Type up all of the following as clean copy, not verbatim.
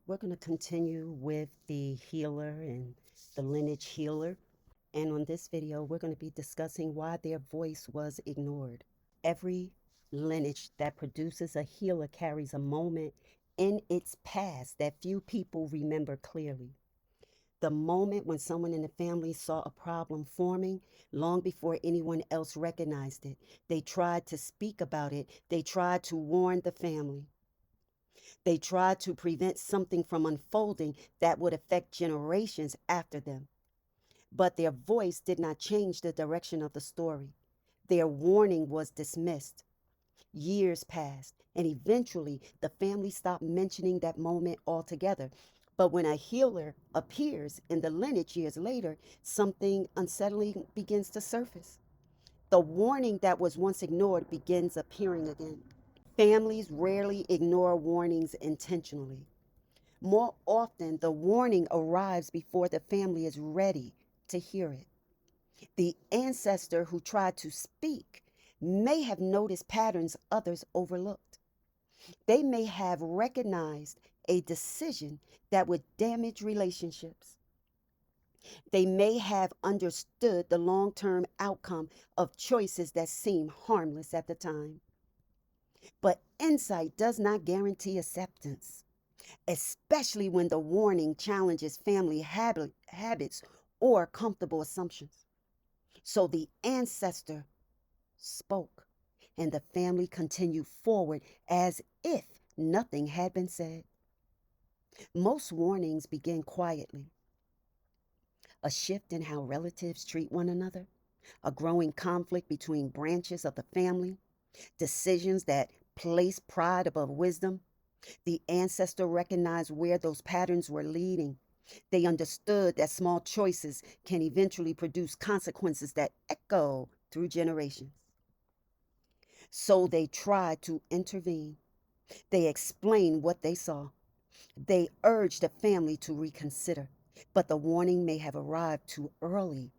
We're going to continue with the healer and the lineage healer. And on this video, we're going to be discussing why their voice was ignored. Every lineage that produces a healer carries a moment in its past that few people remember clearly. The moment when someone in the family saw a problem forming long before anyone else recognized it. They tried to speak about it. They tried to warn the family. They tried to prevent something from unfolding that would affect generations after them. But their voice did not change the direction of the story. Their warning was dismissed. Years passed, and eventually the family stopped mentioning that moment altogether. But when a healer appears in the lineage years later, something unsettling begins to surface. The warning that was once ignored begins appearing again. Families rarely ignore warnings intentionally. More often, the warning arrives before the family is ready to hear it. The ancestor who tried to speak may have noticed patterns others overlooked. They may have recognized a decision that would damage relationships. They may have understood the long term outcome of choices that seem harmless at the time. But insight does not guarantee acceptance, especially when the warning challenges family habits or comfortable assumptions. So the ancestor spoke, and the family continued forward as if nothing had been said. Most warnings begin quietly: a shift in how relatives treat one another, a growing conflict between branches of the family, decisions that place pride above wisdom. The ancestor recognized where those patterns were leading. They understood that small choices can eventually produce consequences that echo through generations. So they tried to intervene. They explained what they saw. They urged the family to reconsider. But the warning may have arrived too early.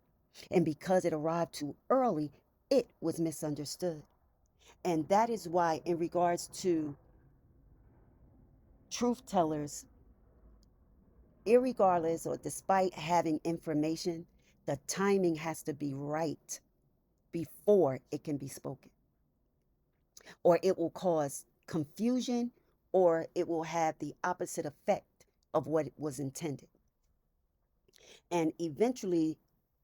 And because it arrived too early, it was misunderstood. And that is why, in regards to truth tellers, irregardless or despite having information, the timing has to be right before it can be spoken, or it will cause confusion, or it will have the opposite effect of what was intended. And eventually,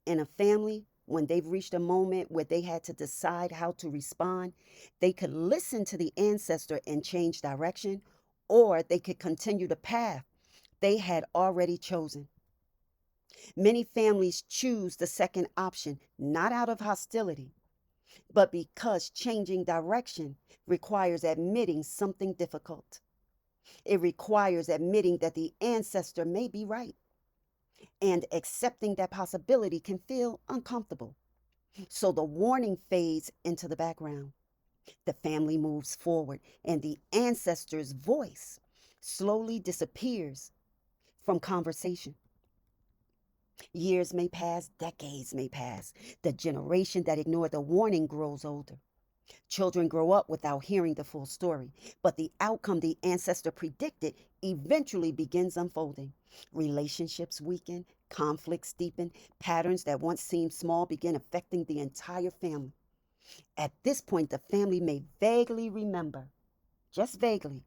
in a family, when they've reached a moment where they had to decide how to respond, they could listen to the ancestor and change direction, or they could continue the path they had already chosen. Many families choose the second option, not out of hostility, but because changing direction requires admitting something difficult. It requires admitting that the ancestor may be right, and accepting that possibility can feel uncomfortable. So the warning fades into the background. The family moves forward, and the ancestor's voice slowly disappears from conversation. Years may pass, decades may pass. The generation that ignored the warning grows older. Children grow up without hearing the full story, but the outcome the ancestor predicted eventually begins unfolding. Relationships weaken, conflicts deepen, patterns that once seemed small begin affecting the entire family. At this point, the family may vaguely remember, just vaguely,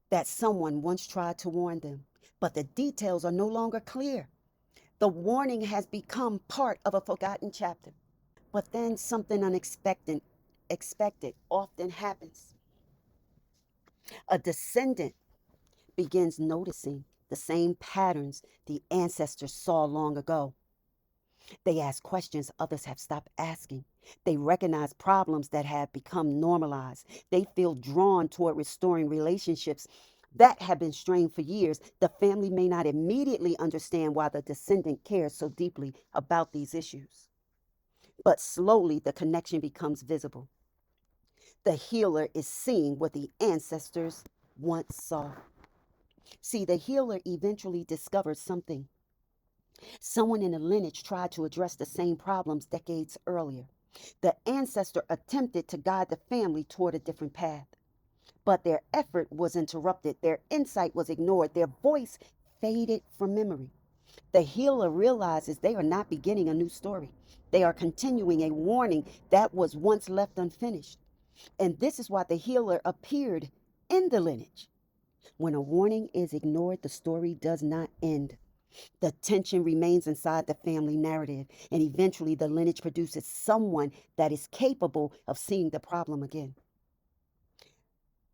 that someone once tried to warn them, but the details are no longer clear. The warning has become part of a forgotten chapter. But then something unexpected expected often happens. A descendant begins noticing the same patterns the ancestors saw long ago. They ask questions others have stopped asking. They recognize problems that have become normalized. They feel drawn toward restoring relationships that have been strained for years. The family may not immediately understand why the descendant cares so deeply about these issues, but slowly the connection becomes visible. The healer is seeing what the ancestors once saw. See, the healer eventually discovers something. Someone in the lineage tried to address the same problems decades earlier. The ancestor attempted to guide the family toward a different path, but their effort was interrupted, their insight was ignored, their voice faded from memory. The healer realizes they are not beginning a new story. They are continuing a warning that was once left unfinished. And this is why the healer appeared in the lineage. When a warning is ignored, the story does not end. The tension remains inside the family narrative, and eventually the lineage produces someone that is capable of seeing the problem again.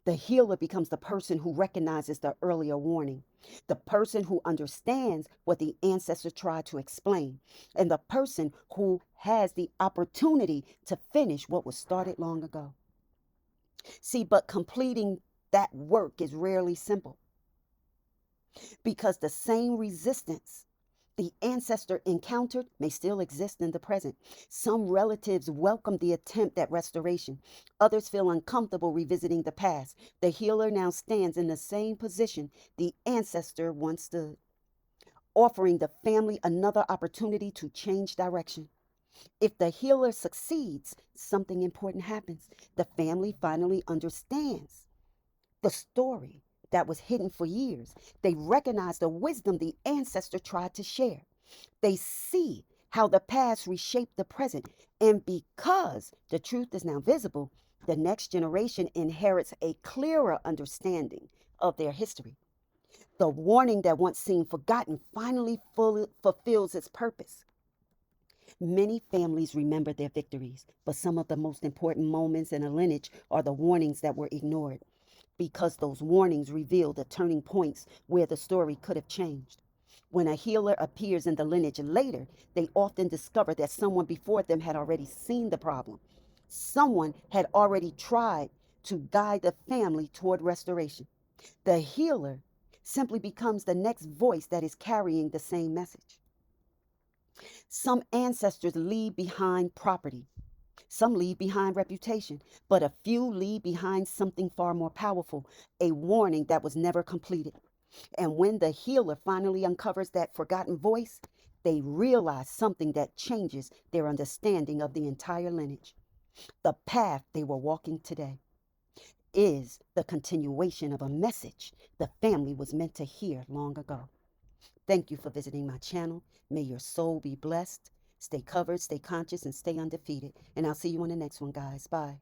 The healer becomes the person who recognizes the earlier warning, the person who understands what the ancestor tried to explain, and the person who has the opportunity to finish what was started long ago. See, but completing that work is rarely simple because the same resistance the ancestor encountered may still exist in the present. Some relatives welcome the attempt at restoration. Others feel uncomfortable revisiting the past. The healer now stands in the same position the ancestor once stood, offering the family another opportunity to change direction. If the healer succeeds, something important happens. The family finally understands the story that was hidden for years. They recognize the wisdom the ancestor tried to share. They see how the past reshaped the present. And because the truth is now visible, the next generation inherits a clearer understanding of their history. The warning that once seemed forgotten finally fully fulfills its purpose. Many families remember their victories, but some of the most important moments in a lineage are the warnings that were ignored, because those warnings reveal the turning points where the story could have changed. When a healer appears in the lineage later, they often discover that someone before them had already seen the problem. Someone had already tried to guide the family toward restoration. The healer simply becomes the next voice that is carrying the same message. Some ancestors leave behind property. Some leave behind reputation, but a few leave behind something far more powerful, a warning that was never completed. And when the healer finally uncovers that forgotten voice, they realize something that changes their understanding of the entire lineage. The path they were walking today is the continuation of a message the family was meant to hear long ago. Thank you for visiting my channel. May your soul be blessed. Stay covered, stay conscious, and stay undefeated. And I'll see you on the next one, guys. Bye.